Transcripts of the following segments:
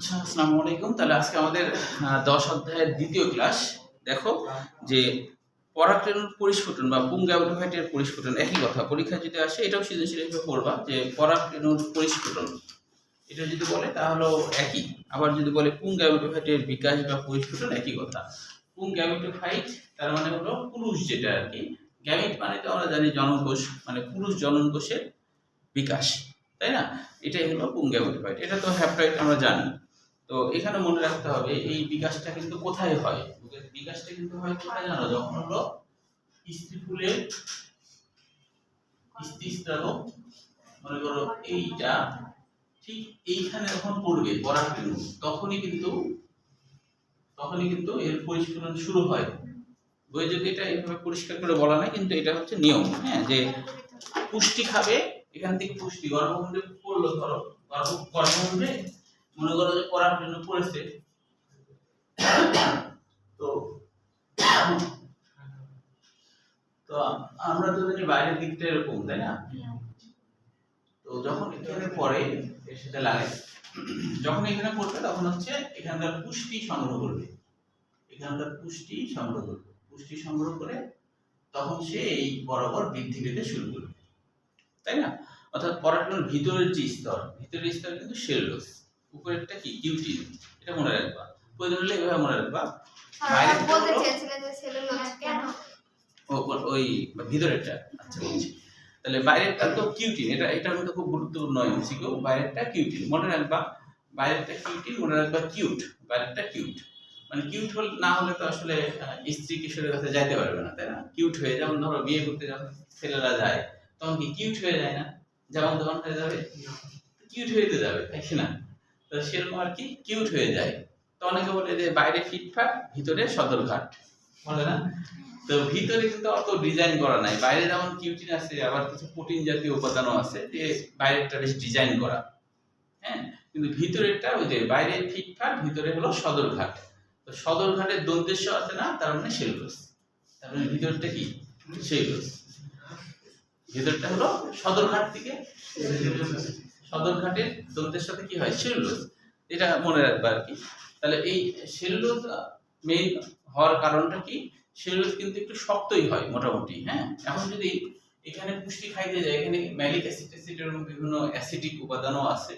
আচ্ছা, আসসালামু আলাইকুম। তাহলে আজকে আমাদের ১০ অধ্যায়ের দ্বিতীয় ক্লাস। দেখো যে পরাগরেণুর পরিস্ফুটন বা পুংগ্যামেটোফাইটের পরিস্ফুটন একই কথা। পরীক্ষায় যদি আসে এটাও সৃজনশীল হিসেবে পড়বা যে পরাগরেণুর পরিস্ফুটন। এটা যদি বলে তাহলে একই। আবার যদি বলে পুংগ্যামেটোফাইটের বিকাশ বা পরিস্ফুটন একই কথা। পুংগ্যামেটোফাইট তার মানে হলো পুরুষ যেটা আরকি। গ্যামেট মানে তো আমরা জানি জননকোষ, মানে পুরুষ জননকোষের বিকাশ, তাই না? এটাই হলো পুংগ্যামেটোফাইট। এটা তো হ্যাপ্লয়েড আমরা জানি। তো এখানে মনে রাখতে হবে এই বিকাশটা কিন্তু কোথায় হয়। বিকাশটা কিন্তু হয় কোথায় জানো? যখন হলো স্ত্রী ফুলের স্ত্রীস্রাবক, মনে করো এইটা ঠিক এইখানে যখন পড়বে পরাগরেণু, তখনই কিন্তু এর পরিস্ফুটন শুরু হয়। বই যদি এটা এইভাবে পরিষ্কার করে বলা নাই, কিন্তু এটা হচ্ছে নিয়ম, হ্যাঁ, যে পুষ্টি খাবে, এখান থেকে পুষ্টি গর্ভমুণ্ডে পড়লো, ধরো গর্ভমুণ্ডে মনে করো যে পরাগরেণু পড়েছে, তো তো আমরা তো জানি বাইরের দিকটা এরকম, তাই না? তো যখন এখানে পড়ে এর সাথে লাগে, যখন এখানে পড়বে তখন হচ্ছে এখানকার পুষ্টি সংগ্রহ করবে, পুষ্টি সংগ্রহ করে তখন সে এই বরাবর বৃদ্ধি পেতে শুরু করবে, তাই না? অর্থাৎ পরাগরেণুর ভিতরের স্তর কিন্তু সেলুলোজ, উপরেরটা কি কিউটিন। এটা মনে রাখবা, প্রয়োজন হলে এভাবে মনে রাখবা। বলতে চেয়েছিলেন যে সেলুলোজ কেন? ওই ভিতরেরটা, আচ্ছা বলছি। তাহলে বাইরেরটা তো কিউটিন, এটার মধ্যে খুব গুরুত্বপূর্ণ এমসিকিউ। বাইরেরটা কিউটিন মনে রাখবা, বাইরেরটা কিউটিন মনে রাখবা, কিউট, বাইরেরটা কিউট। মানে কিউট না হলে তো আসলে স্ত্রী কিশোরের কাছে যাইতে পারবে না, তাই না? কিউট হয়ে, যেমন ধরো বিয়ে করতে যখন ছেলেরা যায় তখন কি কিউট হয়ে যায় না? যেমন তখন হয়ে যাবে, কিউট হয়ে যাবে, তাই না? তো সেরকম আর কি কিউট হয়ে যায়। তো অনেকে বলে যে বাইরে ফিটফাট, ভিতরে সদরঘাট, বলে না? তো ভিতরে কিন্তু অত ডিজাইন করা নাই। বাইরে যেমন কিউটিন আছে, আবার কিছু প্রোটিন জাতীয় উপাদানও আছে, যে বাইরেরটা বেশ ডিজাইন করা, হ্যাঁ। কিন্তু ভিতরেরটা ওই যে বাইরে ফিটফাট, ভিতরে হলো সদরঘাট। তো সদরঘাটের দন্তেশ্ব আছে না, তার মানে সেলুলোজ। তার মানে ভিতরটা কি সেলুলোজ, ভিতরটা হলো সদরঘাট থেকে, সদরঘাটের দন্তের সাথে কি হয় সেলুলোজ, এটা মনে রাখবা আর কি। তাহলে এই সেলুলোজ মেইন হওয়ার কারণটা কি? সেলুলোজ কিন্তু একটু শক্তই হয় মোটামুটি, হ্যাঁ। এখন যদি এখানে পুষ্টি খাইতে যায়, এখানে ম্যালিক অ্যাসিড এরকম বিভিন্ন অ্যাসিডিক উপাদানও আছে,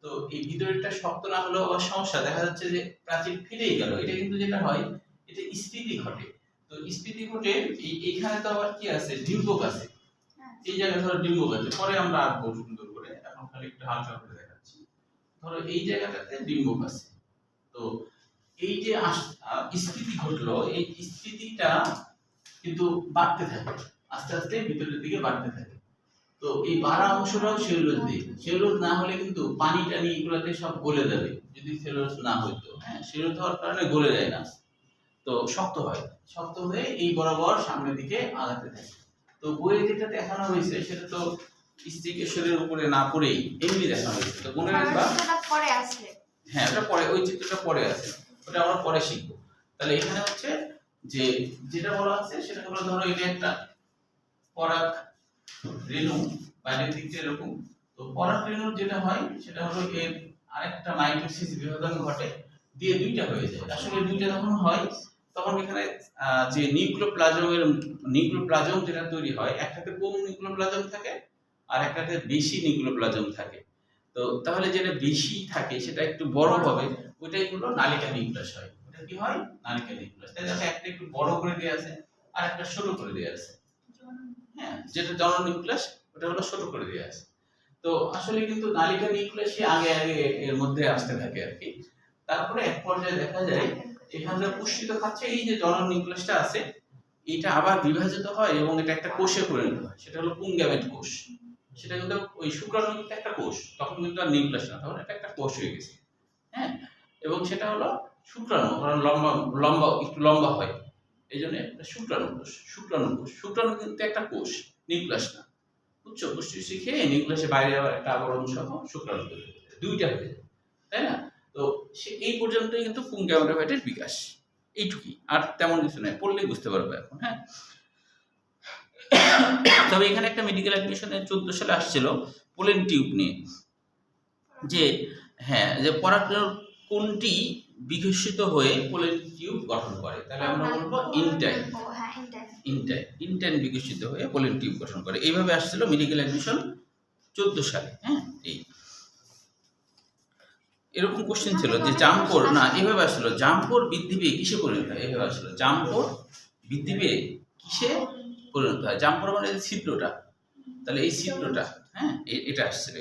তো এই ভিতরেরটা শক্ত না হলেও আবার সমস্যা দেখা যাচ্ছে যে প্রাচীর ফিরেই গেল। এটা কিন্তু যেটা হয়, এটা স্ফীতি ঘটে। তো স্ফীতি ঘটে এইখানে তো আবার কি আছে, ডিম্বক আছে, এই জায়গায় ধরো ডিম্বক আছে, পরে আমরা আঁকবো সুন্দর করে, এখন খালি একটু হালকা করে দেখাচ্ছি। ধরো এই জায়গাটাতে ডিম্বক আছে, তো এই যে স্ফীতি ঘটলো, এই স্ফীতিটা কিন্তু বাড়তে থাকে, আস্তে আস্তে ভিতরের দিকে বাড়তে থাকে। তো এই বাড়া অংশটাও সেলুলোজ দিয়ে, সেলুলোজ না হলে কিন্তু পানি টানি এগুলোতে সব গলে যাবে যদি সেলুলোজ না হইতো, হ্যাঁ। সেলুলোজ হওয়ার কারণে গলে যায় না, তো শক্ত হয়, শক্ত হয়ে এই বরাবর সামনের দিকে আগাতে থাকে। তো বইয়ে যেটা দেখানো হয়েছে সেটা তো স্ত্রী কিশোরের উপরে না পড়েই এমনি দেখানো হয়েছে। তো মনে রাখবা, পরে আছে, হ্যাঁ ওটা পরে, ওই চিত্রটা পরে আছে, ওটা আমরা পরে শিখবো। তাহলে এখানে হচ্ছে যে যেটা বলা আছে সেটা হলো, ধরো এটা একটা পরাগ রেণু, বাইরের দিকটা এরকম। তো পরাগ রেণুর যেটা হয় সেটা হলো এর আরেকটা মাইটোসিস বিভাজন ঘটে, দিয়ে দুইটা হয়ে যায়। আসলে দুইটা যখন হয় তখন এখানে যে নিউক্লিওপ্লাজম যেটা তৈরি হয়, একটাতে কম নিউক্লিওপ্লাজম থাকে আর একটাতে বেশি নিউক্লিওপ্লাজম থাকে। তো তাহলে যেটা বেশি থাকে সেটা একটু বড় হবে, ওইটাই হলো নালিকা নিউক্লিয়াস হয়। ওটা কি হয়? নালিকা নিউক্লিয়াস। তাই দেখো একটা একটু বড় করে দেয়া আছে আর একটা ছোট করে দেয়া আছে, হ্যাঁ। যেটা জনন নিউক্লিয়াস ওটা হলো ছোট করে দেয়া আছে। তো আসলে কিন্তু নালিকা নিউক্লিয়াসই আগে আগে এর মধ্যে আসতে থাকে আর কি। তারপরে এক পর্যায়ে দেখা যায় এখানে পুষ্টি তো খাচ্ছে, এই যে জনন নিউক্লিয়াসটা আছে এটা আবার বিভাজিত হয় এবং এটা একটা কোষে পরিণত হয়, সেটা হলো পুংগ্যামেট কোষ। সেটা কিন্তু ওই শুক্রাণু কিন্তু একটা কোষ, তখন কিন্তু আর নিউক্লিয়াস না, তখন এটা একটা কোষ হয়ে গেছে, হ্যাঁ। এবং সেটা হলো শুক্রাণু, কারণ লম্বা লম্বা একটু লম্বা হয়, এই জন্য শুক্রাণু কোষ। শুক্রাণু কিন্তু একটা কোষ, নিউক্লিয়াস না। উচ্চ পুষ্টি শিখে নিউক্লিয়াসের বাইরে আবার একটা আবরণ সহ শুক্রাণু তৈরি হয়ে যায়, দুইটা হয়ে যায়, তাই না? তো এই পর্যন্তই কিন্তু পুংগ্যামেটোফাইটের বিকাশ, এইটুকুই, আর তেমন কিছু নাই, পড়লেই বুঝতে পারবে এখন, হ্যাঁ। তবে এখানে একটা মেডিকেল অ্যাডমিশনে 14 সালে আসছিল পোলেন টিউব নিয়ে, যে হ্যাঁ, যে পরাগরেণুর কোনটি বিকশিত হয়ে পোলেন টিউব গঠন করে? তাহলে আমরা বলবো ইনটাইন। হ্যাঁ ইন্টাইন। ইনটাইন বিকশিত হয়ে পোলেন টিউব গঠন করে। এইভাবে আসছিল মেডিকেল অ্যাডমিশন 14 সালে। হ্যাঁ, এই এরকম কোশ্চেন ছিল যে জাম্পোর, না এভাবে আসলো, জাম্পোর বৃদ্ধি পেয়ে কিসে পরিণত হয়? এভাবে আসলো, জাম্পোর বৃদ্ধি পেয়ে কিসে পরিণত হয়? জাম্পোর মানে এই ছিদ্রটা, তাহলে এই ছিদ্রটা, হ্যাঁ এটা আসছিল।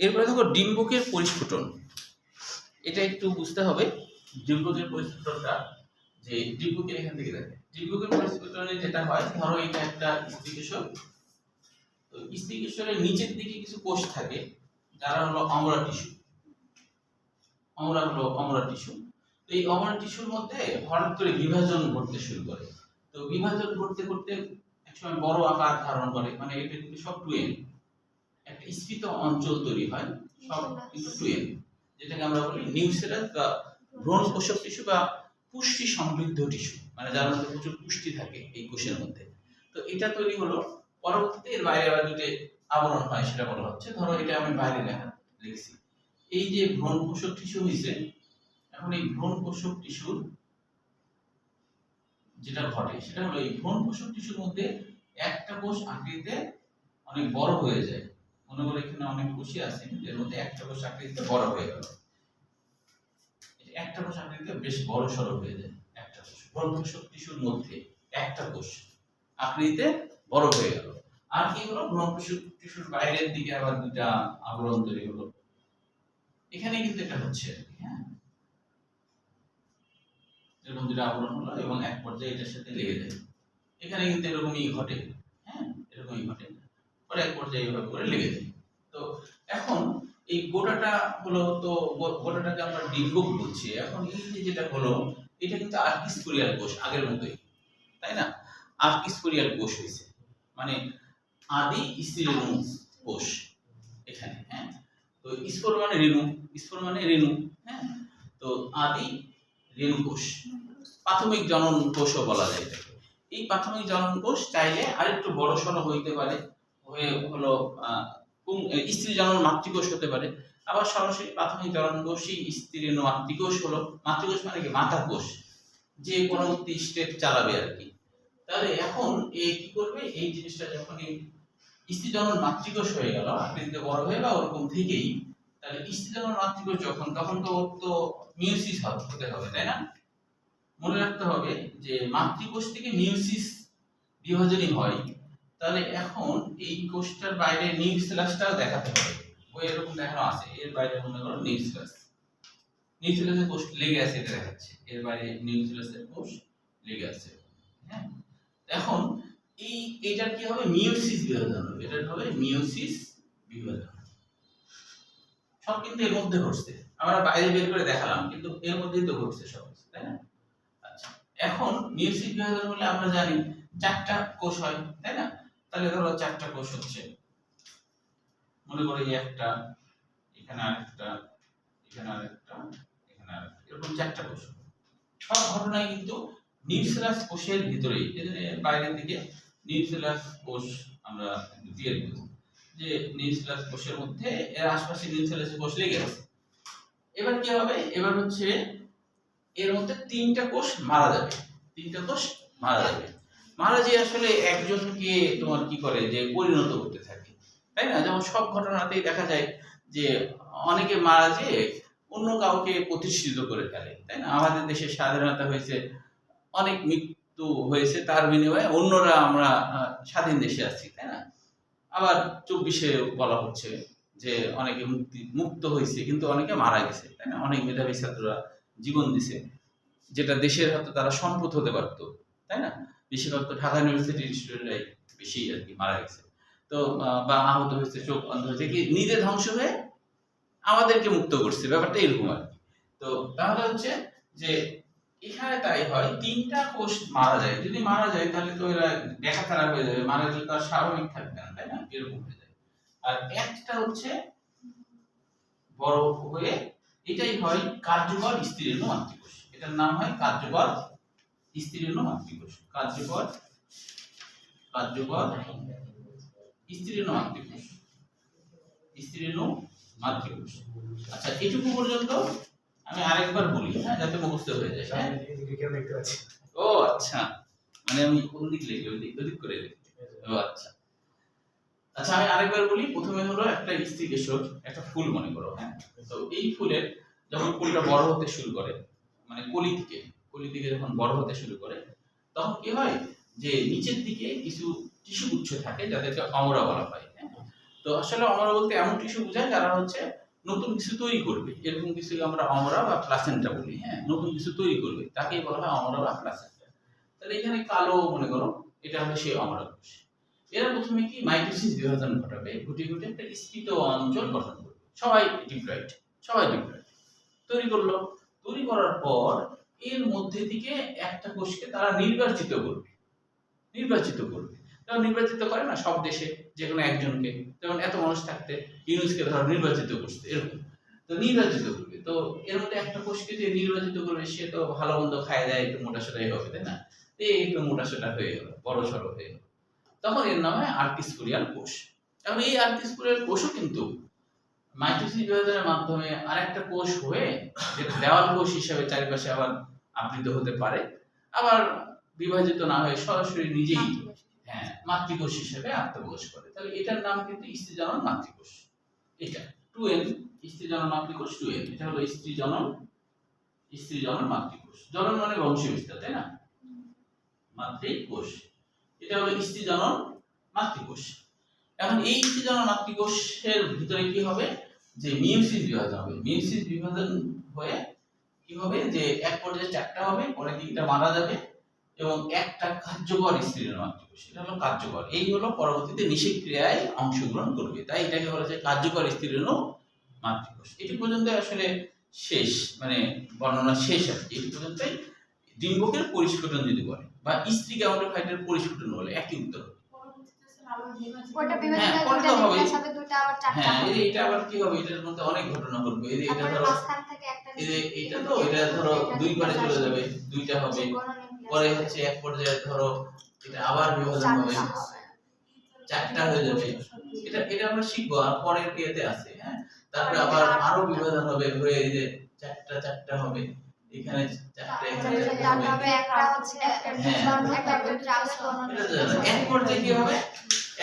এরপরে দেখো ডিম্বকের পরিস্ফুটন, এটা একটু বুঝতে হবে। ডিম্বকের পরিস্ফুটনটা, যে ডিম্বকের এখান থেকে দেখে ডিম্বকের পরিস্ফুটনে যেটা হয়, ধরো এটা একটা স্ত্রীকেশর, তো স্ত্রীকেশরের নিচের দিকে কিছু কোষ থাকে যারা হলো অমরা টিস্যু। অমরা টিস্যু, তো এই অমরা টিস্যুর মধ্যে হঠাৎ করে বিভাজন ঘটতে শুরু করে। তো বিভাজন ঘটতে ঘটতে একসময় বড় আকার ধারণ করে, মানে এটা কিন্তু সব টুয়েন, একটা স্ফীত অঞ্চল তৈরি হয়, সব কিন্তু টুয়েন, যেটাকে আমরা বলি নিউসেরাস বা ভ্রূণ কোষক টিস্যু বা পুষ্টি সমৃদ্ধ টিস্যু, মানে যার মধ্যে প্রচুর পুষ্টি থাকে এই কোষের মধ্যে। তো এটা তৈরি হলো, পরবর্তীতে এর বাইরে আবার দুটো আবরণ হয়, সেটা বলা হচ্ছে, ধরো এটা আমি বাইরে লিখছি, এই যে ভ্রূণ কোষক টিস্যু হয়েছে, এখন এই ভ্রূণ কোষক টিস্যুর যেটা ঘটে সেটা হলো এই ভ্রূণ কোষক টিস্যুর মধ্যে একটা কোষ আকৃতিতে অনেক বড় হয়ে যায়। মনে করো এখানে অনেক কোষই আছে, এর মধ্যে একটা কোষ আকৃতিতে বড় হয়ে গেল, একটা কোষ আকৃতিতে বেশ বড় সড়ো হয়ে যায়। একটা কোষ ভ্রূণ কোষক টিস্যুর মধ্যে একটা কোষ আকৃতিতে বড় হয়ে গেল, আর কি হলো, ভ্রূণ কোষক টিস্যুর বাইরের দিকে আবার দুটা আবরণ তৈরি হলো। এখানে কিন্তু এটা হচ্ছে, হ্যাঁ এরকম দুটো আবরণ হলো এবং এক পর্যায়ে এটার সাথে লেগে যায়। এখানে কিন্তু এরকমই ঘটে, হ্যাঁ এরকমই ঘটে, পরে এক পর্যায়ে এইভাবে করে লেগে যায়। তো এখন এই গোটাটা হলো, তো গোটাটাকে আমরা ডিম্বক বলছি। এখন এই যে যেটা হলো, এটা কিন্তু আর্কিস্পোরিয়াল কোষ, আগের মতোই, তাই না? আর্কিস্পোরিয়াল কোষ হয়েছে, মানে আদি স্ত্রীরেণু কোষ এখানে, হ্যাঁ। তো স্পোর মানে রেণু, স্পোর মানে রেণু, হ্যাঁ। তো আদি রেণু কোষ, প্রাথমিক জনন কোষও বলা যায় এটাকে। এই প্রাথমিক জনন কোষ চাইলে আরেকটু বড় সড়ো হইতে পারে, হয়ে হলো স্ত্রী জনন মাতৃকোষ হতে পারে, আবার সরাসরি প্রাথমিক জনন কোষই স্ত্রীরেণু মাতৃকোষ হলো। মাতৃকোষ মানে কি, মাতা কোষ, যে কোনো স্টেপ চালাবে আর কি। তাহলে এখন এই কি করবে, এই জিনিসটা যখন এই স্ত্রী জনন মাতৃকোষ হয়ে গেল, আকৃতিতে বড় হয়ে বা ওরকম থেকেই, তাহলে স্ত্রী জনন মাতৃকোষ যখন, তখন তো মিউসিস হতে হবে, তাই না? মনে রাখতে হবে যে মাতৃকোষ থেকে মিউসিস বিভাজনই হয়। তাহলে এখন এই কোষটার বাইরে নিউক্লিয়াসটাও দেখাতে হবে, ওই এরকম দেখানো আছে, এর বাইরে মনে করো নিউক্লিয়াসের কোষ লেগে আছে, এটা দেখাচ্ছে, এর বাইরে নিউক্লিয়াসের কোষ লেগে আছে, হ্যাঁ। এখন এইটার কি হবে, মিউসিস বিভাজন হবে, এটা হবে মিউসিস বিভাজন। সব কিন্তু এর মধ্যে ঘটছে, আমরা বাইরে বের করে দেখালাম, কিন্তু এর মধ্যেই তো ঘটছে সব, তাই না? আচ্ছা, এখন মিউসিস বিভাজন হলে আমরা জানি চারটা কোষ হয়, তাই না? তাহলে ধরো চারটা কোষ হচ্ছে, মনে করো এই একটা, এখানে আরেকটা, এখানে আরেকটা, এখানে আরেকটা, এরকম চারটা কোষ। সব ঘটনায় কিন্তু নিউক্লিয়াস কোষের ভিতরেই, এজন্য বাইরের দিকে নিউক্লিয়াস কোষ আমরা দিয়ে দেব, যে নিউক্লিয়াস কোষের মধ্যে এর আশপাশে নিউক্লিয়াস কোষ লেগে আছে। এবার কি হবে, এবার হচ্ছে এর মধ্যে তিনটা কোষ মারা যাবে, তিনটা কোষ মারা যাবে, মারা যে আসলে একজনকে তোমার কি করে, যে পরিণত করতে থাকে, তাই না? যেমন সব ঘটনাতেই দেখা যায় যে অনেকে মারা যেয়ে অন্য কাউকে প্রতিষ্ঠিত করে ফেলে, তাই না? আমাদের দেশে স্বাধীনতা হয়েছে, অনেক মৃত্যু হয়েছে, তার বিনিময়ে অন্যরা আমরা স্বাধীন দেশে আছি, তাই না? আবার 24-এ বলা হচ্ছে যে অনেকে মুক্ত হয়েছে, কিন্তু অনেকে মারা গেছে, তাই না? অনেক মেধাবী ছাত্ররা জীবন দিছে, যেটা দেশের হয়তো তারা সম্পদ হতে পারতো, তাই না? বেশিরভাগ তো ঢাকা ইউনিভার্সিটির স্টুডেন্টরাই বেশি আর কি মারা গেছে, তো বা আহত হয়েছে, চোখ অন্ধ হয়েছে, কি নিজে ধ্বংস হয়ে আমাদেরকে মুক্ত করছে, ব্যাপারটা এরকম আর কি। তো তাহলে হচ্ছে যে এখানে তাই হয়, তিনটা কোষ মারা যায়, যদি মারা যায় তাহলে তো এরা দেখা খারাপ হয়ে যাবে, মারা গেলে তো আর স্বাভাবিক থাকবে না, তাই না? এরকম হয়ে যায়। আর একটা হচ্ছে বড় হয়ে, এটাই হয় কার্যকর স্ত্রীরেণু মাতৃকোষ, এটার নাম হয় কার্যকর স্ত্রীরেণু মাতৃকোষ, কার্যকর স্ত্রীরেণু মাতৃকোষ, স্ত্রীরেণু মাতৃকোষ। আচ্ছা, এটুকু পর্যন্ত আমি আরেকবার বলি, হ্যাঁ, যাতে মুখস্থ হয়ে যায়। হ্যাঁ, এদিকে কেউ দেখতে পাচ্ছি। ও আচ্ছা, মানে আমি কোন দিক লিখি, ওদিক করে লিখি। ও আচ্ছা আচ্ছা, আমি আরেকবার বলি। প্রথমে হলো একটা স্ত্রী কেশর, একটা ফুল মনে করো। হ্যাঁ, তো এই ফুলের যখন ফুলটা বড় হতে শুরু করে, মানে কলি থেকে যখন বড় হতে শুরু করে, তখন কি হয় যে নিচের দিকে কিছু টিস্যু গুচ্ছ থাকে যাদেরকে অমরা বলা হয়। হ্যাঁ, তো আসলে অমরা বলতে এমন টিস্যু বোঝায় যারা হচ্ছে নতুন কিছু তৈরি করবে, এরকম কিছু আমরা অমরা বা প্লাসেন্টা বলি। হ্যাঁ, নতুন কিছু তৈরি করবে তাকেই বলা হয় অমরা বা প্লাসেন্টা। তাহলে এখানে কালো মনে করো, এটা হলো সেই অমরা কোষ। এরা প্রথমে কি মাইটোসিস বিভাজন ঘটাবে, ঘটে ঘটে একটা স্ফীত অঞ্চল গঠন করবে। সবাই ডিপ্লয়েড তৈরি করলো। তৈরি করার পর এর মধ্যে থেকে একটা কোষকে তারা নির্বাচিত করবে। যেমন নির্বাচিত করে না সব দেশে যে কোনো একজনকে, যেমন এত মানুষ থাকতে ইউনুসকে ধরো নির্বাচিত করতে, এরকম। তো নির্বাচিত করবে, তো এর মধ্যে একটা কোষকে যে নির্বাচিত করবে সে তো ভালো মন্দ খায় যায়, একটু মোটাসোটাই হবে, তাই না? এই একটু মোটাসোটা হয়ে গেল, বড় সড়ো হয়ে গেল, তখন এর নাম হয় আর্কিস্পোরিয়াল কোষ। এবং এই আর্কিস্পোরিয়াল কোষও কিন্তু মাইটোসিস বিভাজনের মাধ্যমে আরেকটা কোষ হয়ে, যেটা দেওয়াল কোষ হিসেবে চারিপাশে আবার আবৃত হতে পারে, আবার বিভাজিত না হয়ে সরাসরি নিজেই, হ্যাঁ, মাতৃকোষ হিসেবে আত্মপ্রকাশ করে। তাহলে এটার নাম কিন্তু স্ত্রী জনন মাতৃকোষ। এটা 2n, স্ত্রী জনন মাতৃকোষ 2n। এটা হলো স্ত্রী জনন মাতৃকোষ। জনন মানে বংশীয় বিস্তার, তাই না? মাতৃকোষ, এটা হলো স্ত্রী জনন মাতৃকোষ। এখন এই স্ত্রী জনন মাতৃকোষের ভিতরে কি হবে, যে মিয়োসিস বিভাজন হবে। মিয়োসিস বিভাজন হয়ে কি হবে, যে এক পর্যায়ে 4টা হবে, পরে 3টা মারা যাবে, এবং একটা কার্যকর স্ত্রী জনন মাতৃকোষ। এটা হলো কার্যকর, এই হলো পরবর্তীতে নিষেক ক্রিয়ায় অংশগ্রহণ করবে, তাই এটাকে বলা যায় কার্যকর স্ত্রী জনন মাতৃকোষ। এটি পর্যন্ত আসলে শেষ, মানে বর্ণনা শেষ আর কি। এটি পর্যন্তই ডিম্বকের পরিস্ফুটন যদি বলে, বা স্ত্রী গ্যামেটোফাইটের পরিস্ফুটন বলে, একই উত্তর। ওটা হ্যাঁ, বিভাজিত পরে দুইটা তো হবে। নিউক্লিয়াস হবে, দুটো আবার চারটা হ্যাঁ, হবে। এটা আবার কি হবে, এটার মধ্যে অনেক ঘটনা ঘটবে। এই যে এটা তারপরে ধরো, মাঝখান থেকে একটা এই যে এটা তো, এটা ধরো দুই পারে চলে যাবে, দুইটা হবে, পরে হচ্ছে এক পর্যায়ে ধরো এটা আবার বিভাজন হবে, 4টা হয়ে যাবে। এটা আমরা শিখবো, আর পরের ইয়েতে আছে। হ্যাঁ, তারপরে আবার আরো বিভাজন হবে, হয়ে এই যে 4টা হবে, এখানে 4টা, এখানে 4টা হবে। একটা হচ্ছে একটা ট্রান্সফর্মার। এক পর্যায়ে কি হবে,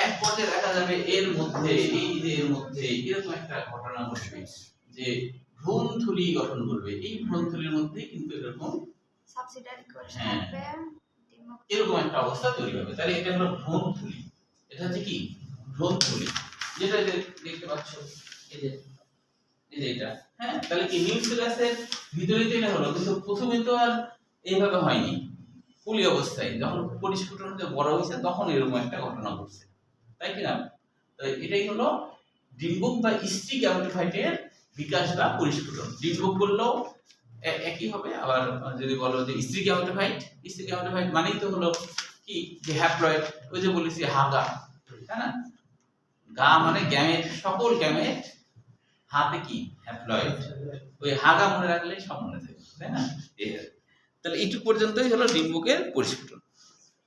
এক পর্যায়ে দেখা যাবে এর মধ্যে, এই যে এর মধ্যে এরকম একটা ঘটনা ঘটবে, যে ভ্রূণথলি গঠন করবে। এই ভ্রূণথলির মধ্যে কিন্তু এরকম সাবসিডারি কোষ হ্যাঁ, থাকবে, এরকম একটা অবস্থা তৈরি হবে। তাহলে এটা হলো ভ্রূণথলি। এটা হচ্ছে কি ভ্রূণথলি, যেটা দেখতে পাচ্ছ, এই যে এটা। হ্যাঁ, তাহলে কি নিউক্লিয়াসের ভিতরে তো এটা হলো, কিন্তু প্রথমে তো আর এইভাবে হয়নি। পলি অবস্থায় যখন পরিস্ফুটন হতে বড় হয়েছে, তখন এরকম একটা ঘটনা ঘটছে, তাই কি না? তো এটাই হলো ডিম্বক বা স্ত্রী গ্যামেটোফাইটের বিকাশ বা পরিস্ফুটন। ডিম্বক বললেও একই হবে, আবার যদি বলো যে স্ত্রী গ্যামেটোফাইট মানেই তো হলো কি, যে হ্যাপ্লয়েড। ওই যে বলেছি হাগা, তাই না? গা মানে গ্যামেট, সকল গ্যামেট, হাতে কি হ্যাপ্লয়েড। ওই হাগা মনে রাখলে সব মনে থাকে, তাই না? তাহলে এইটুকু পর্যন্তই হলো ডিম্বকের পরিস্ফুটন।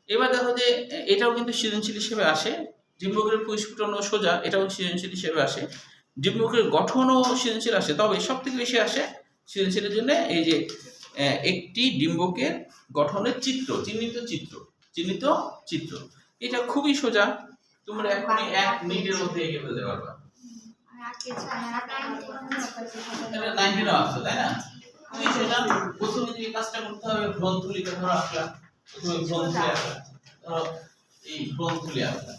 এবার দেখো যে এটাও কিন্তু সৃজনশীল হিসেবে আসে। ডিম্বকের পরিস্ফুটন ও সোজা, এটাও সৃজনশীল হিসেবে আসে। ডিম্বকের গঠনও সৃজনশীল আসে, তবে সব থেকে বেশি আসে সৃজনশীলের জন্য এই যে একটি ডিম্বকের গঠনের চিহ্নিত চিত্র। এটা খুবই সোজা, তোমরা এখনই 1 মিনিটের মধ্যে এঁকে ফেলতে পারবা। এটা 19 আসছে, তাই না? তুমি সেটা প্রথমে যে কাজটা করতে হবে, ভ্রূণথলিটা ধরো আঁকলা, প্রথমে ভ্রূণথলি আঁকলা, ধরো এই ভ্রূণথলি আঁকলা,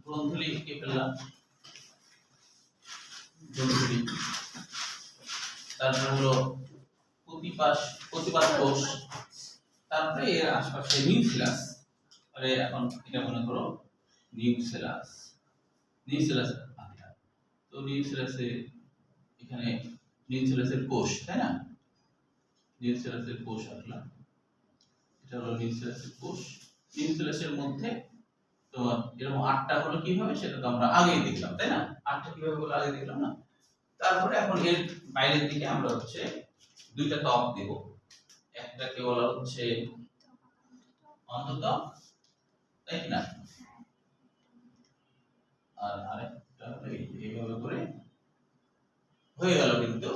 ভ্রূণথলি এঁকে ফেললাম, ভ্রূণথলি। তারপর হলো প্রতিপাদ কোষ, তারপরে এর আশপাশে নিউক্লিয়াস। আরে এখন এটা মনে করো নিউক্লিয়াস। তো নিউক্লিয়াসে এখানে নিউক্লিয়াসের কোষ, তাই না? নিউক্লিয়াসের কোষ আঁকলাম, এটা হলো নিউক্লিয়াসের কোষ। নিউক্লিয়াসের মধ্যে তোমার এরকম 8টা হলো কিভাবে, সেটা তো আমরা আগেই দেখলাম, তাই না? 8টা কিভাবে হলো আগে দেখলাম না? তারপরে এখন এর বাইরের দিকে আমরা হচ্ছে 2টা ত্বক দেব। একটাকে বলা হচ্ছে অন্তত, তাই না? আর আরেকটা হলো এইভাবে করে হয়ে গেল। কিন্তু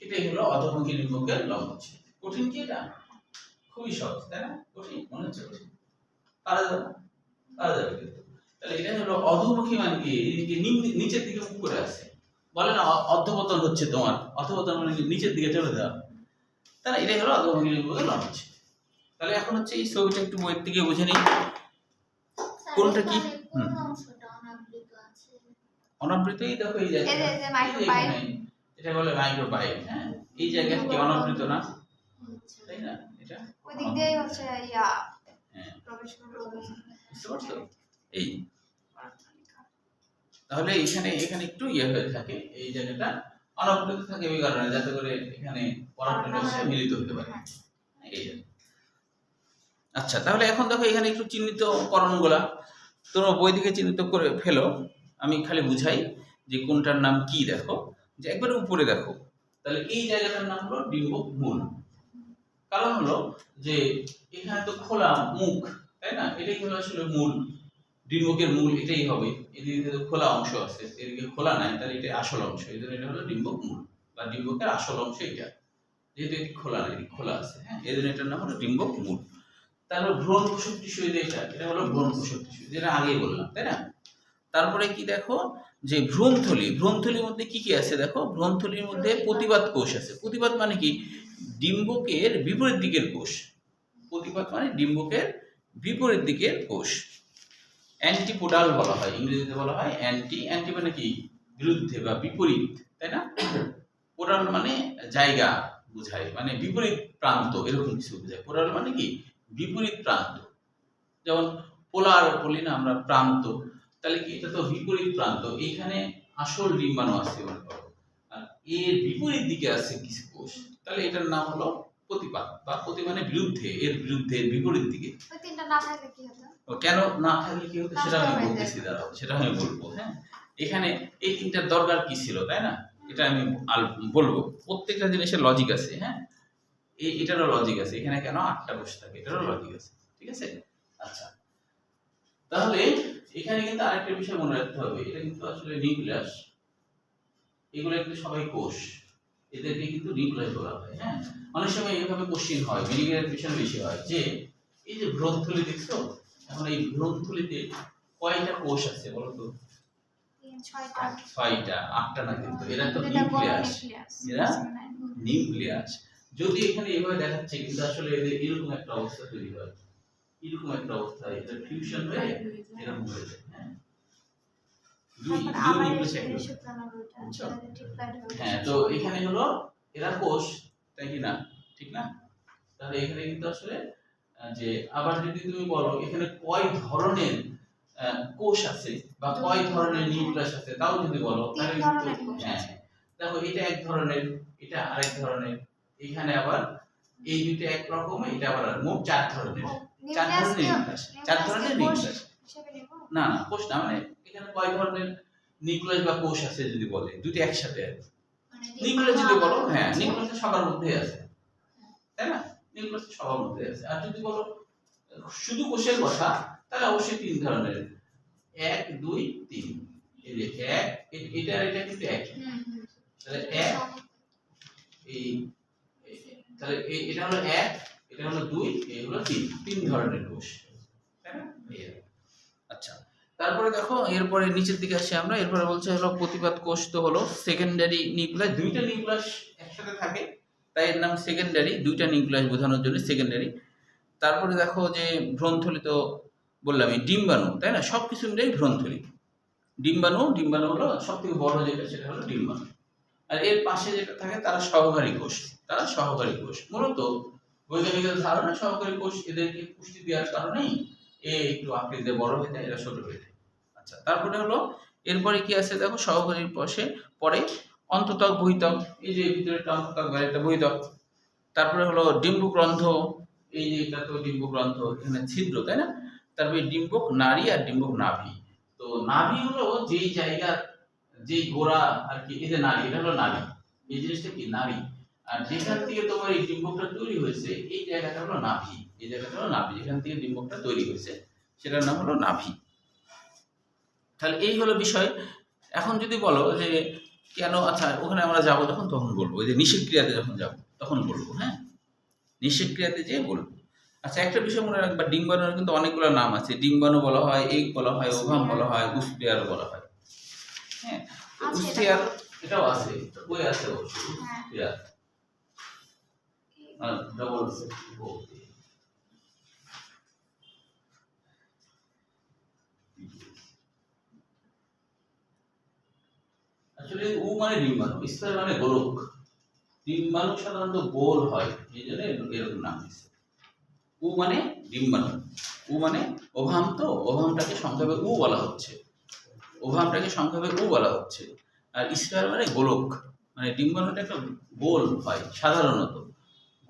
এটাই এটাই হলো অধোমুখী ডিম্বকের লম্বচ্ছেদ। কঠিন কি এটা? খুবই সহজ, তাই না? কঠিন মনে হচ্ছে কঠিন, পারা যাবে কিন্তু। তাহলে এটা হলো অধোমুখী, মানে কি এদিকে নিচের দিকে মুখ করে আছে, বলে না অধঃপতন হচ্ছে তোমার, অধঃপতন মানে নিচের দিকে চলে যাওয়া, তাহলে এটাই হলো অধোমুখী ডিম্বকের লম্বচ্ছেদ। তাহলে এখন হচ্ছে এই ছবিটা একটু বইয়ের দিকে বুঝে নিই কোনটা কি। অনাবৃতই দেখো এই জায়গায়, এটা বলে মাইক্রোবাইল। হ্যাঁ, এই জায়গায় কি অনাবৃত না, তাই না? এটা ওই দিক দিয়েই হচ্ছে ইয়া হ্যাঁ, প্রবেশ করবে। বুঝতে পারছো? এই তাহলে এখানে একটু ইয়ে হয়ে থাকে, এই জায়গাটা অনাবৃত থাকে ওই কারণে, যাতে করে এখানে পরাগরেণু এসে মিলিত হতে পারে। এই জন্য। আচ্ছা, তাহলে এখন দেখো এখানে একটু চিহ্নিতকরণগুলা তোমরা বই থেকে চিহ্নিত করে ফেলো, আমি খালি বুঝাই যে কোনটার নাম কি। দেখো যে একবারে উপরে দেখো, তাহলে এই জায়গাটার নাম হলো ডিম্বক মূল। কারণ হলো যে এখানে তো খোলা মুখ, তাই না? এটাই হলো আসলে মূল, ডিম্বকের মূল এটাই হবে। এদিকে তো খোলা অংশ আছে, এদিকে খোলা নাই, তাহলে এটা আসল অংশ, এই জন্য এটা হলো ডিম্বক মূল বা ডিম্বকের আসল অংশ এটা, যেহেতু এটি খোলা নাই, এটি খোলা আছে। হ্যাঁ, এই জন্য এটার নাম হলো ডিম্বক মূল। তারপর ভ্রূণ পোষক টিস্যু, এটা হলো ভ্রূণ পোষক টিস্যু, যেটা আগেই বললাম, তাই না? তারপরে কি দেখো যে ভ্রূণথলির মধ্যে কি কি আছে দেখো, ভ্রূণথলির মধ্যে প্রতিপাদ কোষ আছে। প্রতিপাদ মানে কি? ডিম্বকের বিপরীত দিকের কোষ। প্রতিপাদ মানে ডিম্বকের বিপরীত দিকের কোষ। অ্যান্টিপোডাল বলা হয়, ইংরেজিতে বলা হয় অ্যান্টি মানে কি? বিরুদ্ধে বা বিপরীত, তাই না? পোডাল মানে জায়গা বোঝায়, মানে বিপরীত প্রান্ত, এরকম কিছু বোঝায়। পোডাল মানে কি? বিপরীত প্রান্ত। যেমন পোলার বলি না আমরা, প্রান্ত, তাহলে কি এটা তো বিপরীত প্রান্ত। এইখানে আসল ডিম্বাণু আছে মনে করো, আর এর বিপরীত দিকে আছে কিছু কোষ, তাহলে এটার নাম হলো প্রতিপাদ। বা প্রতি মানে বিরুদ্ধে, এর বিরুদ্ধে, এর বিপরীত দিকে। ওই তিনটা না থাকলে কি হতো? কেন না থাকলে কি হতো সেটা আমি বলতেছি, দাঁড়াও সেটা আমি বলবো। হ্যাঁ, এখানে এই তিনটার দরকার কি ছিল, তাই না? এটা আমি বলবো, প্রত্যেকটা জিনিসের লজিক আছে। হ্যাঁ, এটারও লজিক আছে, এখানে কেন 8টা কোষ থাকে এটারও লজিক আছে, ঠিক আছে? আচ্ছা, তাহলে এখানে কিন্তু আরেকটা বিষয় মনে রাখতে হবে, এটা কিন্তু আসলে নিউক্লিয়াস, এগুলো কিন্তু সবাই কোষ, এদেরকে কিন্তু নিউক্লিয়াস বলা হয়। হ্যাঁ, অনেক সময় এইভাবে কোশ্চেন হয়, মেডিকেলের বিষয় বেশি হয়, যে এই যে ভ্রূণথলি দেখছো, এখন এই ভ্রূণথলিতে কয়টা কোষ আছে বলো তো? 6টা, 8টা না, কিন্তু এরা তো নিউক্লিয়াস, এরা নিউক্লিয়াস। যদি এখানে এইভাবে দেখাচ্ছে, কিন্তু আসলে এদের এরকম একটা অবস্থা তৈরি হয়, এরকম একটা অবস্থা, এটা ফিউশন হয়ে এরকম হয়ে যায়। হ্যাঁ, হ্যাঁ, তো এখানে হলো এরা কোষ, তাই কি না? ঠিক না? তাহলে এখানে কিন্তু আসলে যে আবার যদি তুমি বলো এখানে কয় ধরনের কোষ আছে বা কয় ধরনের নিউক্লিয়াস আছে, তাও যদি বলো, তাহলে কিন্তু হ্যাঁ, দেখো এটা এক ধরনের, এটা আরেক ধরনের, এখানে আবার এই দুটো এক রকম, এটা আবার মোট 4 ধরনের, 4 ধরনের নিউক্লিয়াস, 4 ধরনের নিউক্লিয়াস। না না, কোষ না, মানে এখানে কয় ধরনের নিউক্লিয়াস বা কোষ আছে যদি বলে, দুটো একসাথে আছে। নিউক্লিয়াস যদি বলো, হ্যাঁ, নিউক্লিয়াস সবার মধ্যে আছে, তাই না? নিউক্লিয়াস সবার মধ্যে আছে। আর যদি বলো শুধু কোষের কথা, তাহলে অবশ্যই 3 ধরনের, 1 2 3। এই যে 1, এটা আর এটা কিন্তু এক, তাহলে 1, এই তাহলে এটা হলো 1, এটা হলো 2, এই হলো 3 ধরনের কোষ, তাই না? আচ্ছা, তারপরে দেখো এরপরে নিচের দিকে আসি আমরা, এরপরে বলছে হলো প্রতিপাদ কোষ তো হলো সেকেন্ডারি নিউক্লিয়াস, দুইটা নিউক্লিয়াস একসাথে থাকে, তাই এর নাম সেকেন্ডারি, দুইটা নিউক্লিয়াস বোঝানোর জন্য সেকেন্ডারি। তারপরে দেখো যে ভ্রূণথলি তো বললামই, ডিম্বাণু, তাই না? সবকিছু মিলেই ভ্রূণথলি। ডিম্বাণু হলো সবথেকে বড় যেটা, সেটা হলো ডিম্বাণু। আর এর পাশে যেটা থাকে তারা সহকারী কোষ। মূলত বৈজ্ঞানিকদের ধারণা সহকারী কোষ এদেরকে পুষ্টি দেওয়ার কারণেই একটু আকৃতিতে বড় হয়ে যায়, এরা ছোট হয়ে যায়। আচ্ছা, তারপরে হলো এরপরে কি আছে দেখো, সহকারীর পাশে পরে অন্তঃত্বক বহিত্বক, এই যে ভিতরে একটা অন্তঃত্বক বাইরে একটা বহিত্বক। তারপরে হলো ডিম্বক রন্ধ্র, এই যে এটা তো ডিম্বক রন্ধ্র, এখানে ছিদ্র, তাই না? তারপরে ডিম্বক নাড়ি আর ডিম্বক নাভি। তো নাভি হলো যেই জায়গা, যেই গোড়া আর কি, এই যে নাড়ি, এটা হলো নাড়ি, এই জিনিসটা কি নাড়ি। আর যেখান থেকে তোমার এই ডিম্বকটা তৈরি হয়েছে, এই জায়গাটা হলো নাভি, এই জায়গাটা হলো নাভি, যেখান থেকে ডিম্বকটা তৈরি হয়েছে সেটার নাম হলো নাভি। তাহলে এই হলো বিষয়। এখন যদি বলো যে কেন, আচ্ছা ওখানে আমরা যাবো যখন তখন বলবো, ওই যে নিষেধ ক্রিয়াতে যখন যাবো তখন বলবো, হ্যাঁ নিষেধ ক্রিয়াতে যেয়ে বলবো। আচ্ছা একটা বিষয় মনে রাখবা, ডিম্বাণুর কিন্তু অনেকগুলো নাম আছে। ডিম্বাণু বলা হয়, এগ বলা হয়, ওভাম বলা হয়, উস্পিয়ার বলা হয়। হ্যাঁ, আছে উস্পিয়ার এটা। এটাও আছে, বই আছে অবশ্যই। হ্যাঁ। উস্পিয়ার ডবল আসলে উ মানে ডিম্বাণু, স্পার মানে গোলক। ডিম্বাণু সাধারণত গোল হয়, এই জন্য এরকম নাম দিচ্ছে। উ মানে ডিম্বাণু, উ মানে ওভাম, তো ওভামটাকে সংক্ষেপে উ বলা হচ্ছে, ওভামটাকে সংক্ষেপে উ বলা হচ্ছে। আর স্পার মানে গোলক, মানে ডিম্বাণুটা একটা গোল হয় সাধারণত,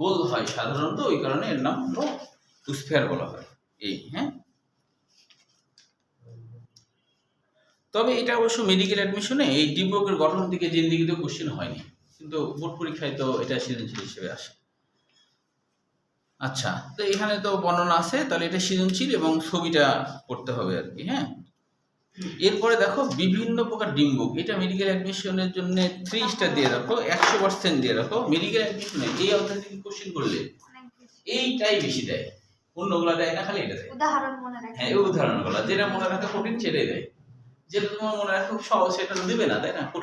গোল হয় সাধারণত, ওই কারণে এর নাম হলো স্ফিয়ার বলা হয়। এই হ্যাঁ, তবে এটা অবশ্য মেডিকেল অ্যাডমিশনে এই ডিম্বকের গঠন থেকে জিন্দিগিতে কোশ্চেন হয়নি, কিন্তু বোর্ড পরীক্ষায় তো এটা সৃজনশীল হিসেবে আসে। আচ্ছা, তো এখানে তো বর্ণনা আছে, তাহলে এটা সৃজনশীল এবং ছবিটা করতে হবে আর কি। হ্যাঁ, এরপরে দেখো বিভিন্ন প্রকার ডিম্বক, এটা মেডিকেল অ্যাডমিশনের জন্য 3 স্টার দিয়ে রাখো, 100% দিয়ে রাখো। মেডিকেল অ্যাডমিশনে এই অধ্যায় থেকে কোশ্চেন করলে অনেক বেশি। এইটাই বেশি দেয়, অন্যগুলা দেয় না, খালি এটা দেয়। উদাহরণ মনে রাখি। হ্যাঁ, এই উদাহরণগুলো যেটা মনে রাখা কঠিন সেটাই দেয়, যেটা তোমার মনে রাখা খুব সহজ সেটা তো দিবে না, তাই না? কঠিন